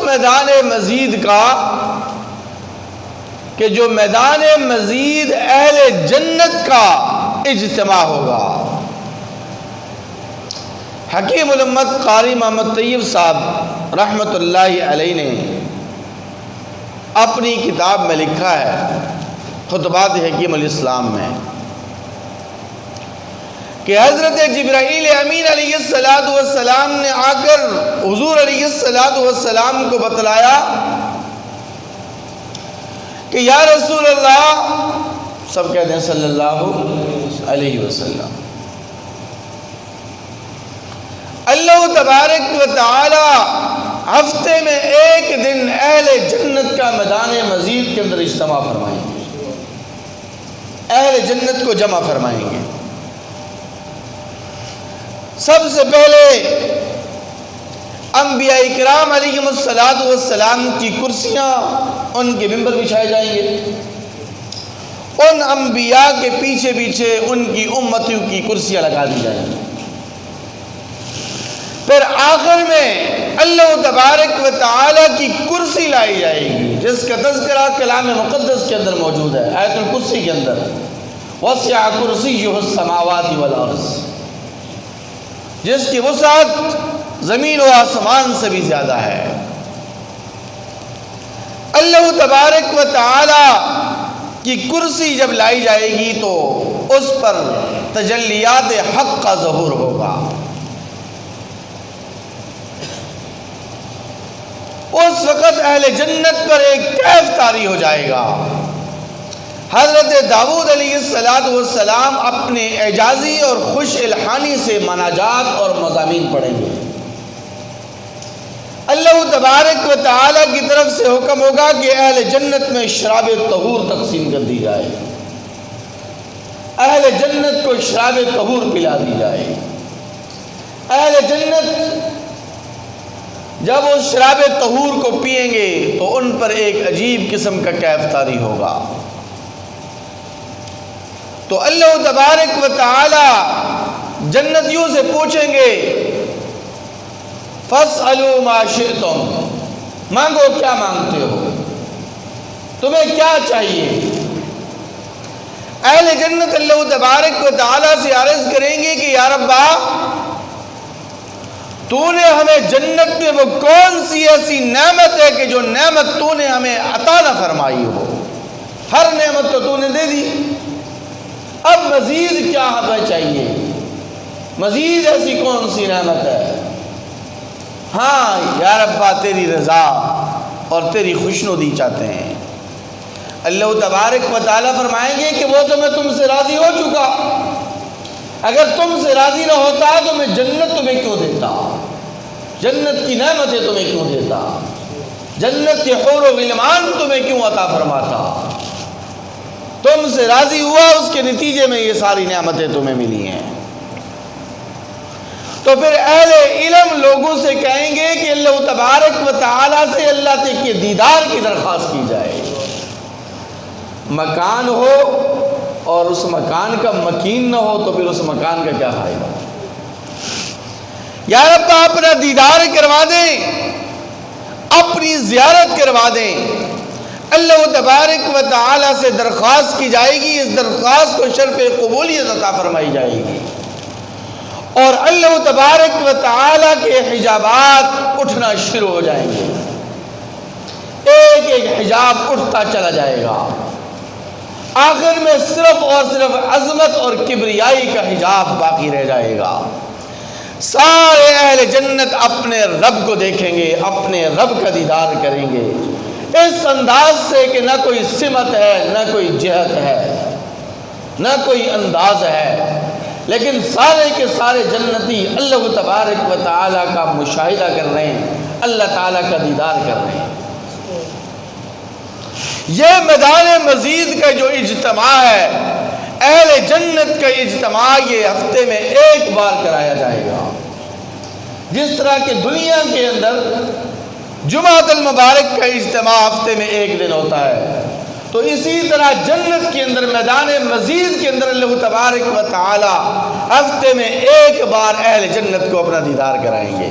میدان مزید کا کہ جو میدان مزید اہل جنت کا اجتماع ہوگا۔ حکیم الامت قاری محمد طیب صاحب رحمۃ اللہ علیہ نے اپنی کتاب میں لکھا ہے خطبات حکیم الاسلام میں کہ حضرت جبرائیل امین علیہ السلام نے آ کر حضور علیہ السلام کو بتلایا کہ یا رسول اللہ، سب کہتے ہیں صلی اللہ علیہ وسلم، اللہ تبارک و تعالی ہفتے میں ایک دن اہل جنت کا میدان مزید کے اندر اجتماع فرمائیں گے، اہل جنت کو جمع فرمائیں گے۔ سب سے پہلے انبیاء اکرام علیہم السلام کی کرسیاں، ان کے ممبر بچھائے جائیں گے، ان انبیاء کے پیچھے پیچھے ان کی امتیوں کی کرسیاں لگا دی جائیں گی۔ پھر آخر میں اللہ تبارک و تعالی کی کرسی لائی جائے گی، جس کا تذکرہ کلام مقدس کے اندر موجود ہے، آیت الکرسی کے اندر، وسع کرسیہ السماوات والارض، جس کی وسعت زمین و آسمان سے بھی زیادہ ہے۔ اللہ تبارک و تعالی کی کرسی جب لائی جائے گی تو اس پر تجلیات حق کا ظہور ہوگا۔ اس وقت اہل جنت پر ایک کیف طاری ہو جائے گا۔ حضرت داؤد علیہ السلام اپنے اعجازی اور خوش الحانی سے مناجات اور مضامین پڑھیں گے۔ اللہ تبارک و تعالی کی طرف سے حکم ہوگا کہ اہل جنت میں شراب طہور تقسیم کر دی جائے، اہل جنت کو شراب طہور پلا دی جائے۔ اہل جنت جب اس شراب طہور کو پئیں گے تو ان پر ایک عجیب قسم کا کیف طاری ہوگا۔ تو اللہ تبارک و تعالی جنتیوں سے پوچھیں گے فَاسْأَلُوا مَا شِئْتُمْ، مانگو کیا مانگتے ہو، تمہیں کیا چاہیے۔ اہل جنت اللہ تبارک و تعالی سے عرض کریں گے کہ یا ربا، تو نے ہمیں جنت میں وہ کون سی ایسی نعمت ہے کہ جو نعمت تو نے ہمیں عطا نہ فرمائی ہو، ہر نعمت تو نے دے دی، اب مزید کیا ہمیں چاہیے، مزید ایسی کون سی نعمت ہے۔ ہاں یا ربا، تیری رضا اور تیری خوشنودی چاہتے ہیں۔ اللہ تبارک و تعالیٰ فرمائیں گے کہ وہ تو میں تم سے راضی ہو چکا، اگر تم سے راضی نہ ہوتا تو میں جنت تمہیں کیوں دیتا، جنت کی نعمتیں تمہیں کیوں دیتا، جنت کے حور و غلمان تمہیں کیوں عطا فرماتا، تم سے راضی ہوا، اس کے نتیجے میں یہ ساری نعمتیں تمہیں ملی ہیں۔ تو پھر اہل علم لوگوں سے کہیں گے کہ اللہ تبارک و تعالیٰ سے اللہ کے دیدار کی درخواست کی جائے، مکان ہو اور اس مکان کا مکین نہ ہو تو پھر اس مکان کا کیا فائدہ۔ یا رب اپنا دیدار کروا دیں، اپنی زیارت کروا دیں۔ اللہ تبارک و تعالی سے درخواست کی جائے گی، اس درخواست کو شرف قبولیت عطا فرمائی جائے گی، اور اللہ تبارک و تعالی کے حجابات اٹھنا شروع ہو جائیں گے، ایک ایک حجاب اٹھتا چلا جائے گا، آخر میں صرف اور صرف عظمت اور کبریائی کا حجاب باقی رہ جائے گا۔ سارے اہل جنت اپنے رب کو دیکھیں گے، اپنے رب کا دیدار کریں گے، اس انداز سے کہ نہ کوئی سمت ہے، نہ کوئی جہت ہے، نہ کوئی انداز ہے، لیکن سارے کے سارے جنتی اللہ تبارک و تعالیٰ کا مشاہدہ کر رہے ہیں، اللہ تعالیٰ کا دیدار کر رہے ہیں۔ یہ میدان مزید کا جو اجتماع ہے، اہل جنت کا اجتماع، یہ ہفتے میں ایک بار کرایا جائے گا۔ جس طرح کہ دنیا کے اندر جمعۃ المبارک کا اجتماع ہفتے میں ایک دن ہوتا ہے، تو اسی طرح جنت کے اندر میدان مزید کے اندر اللہ تبارک و تعالی ہفتے میں ایک بار اہل جنت کو اپنا دیدار کرائیں گے۔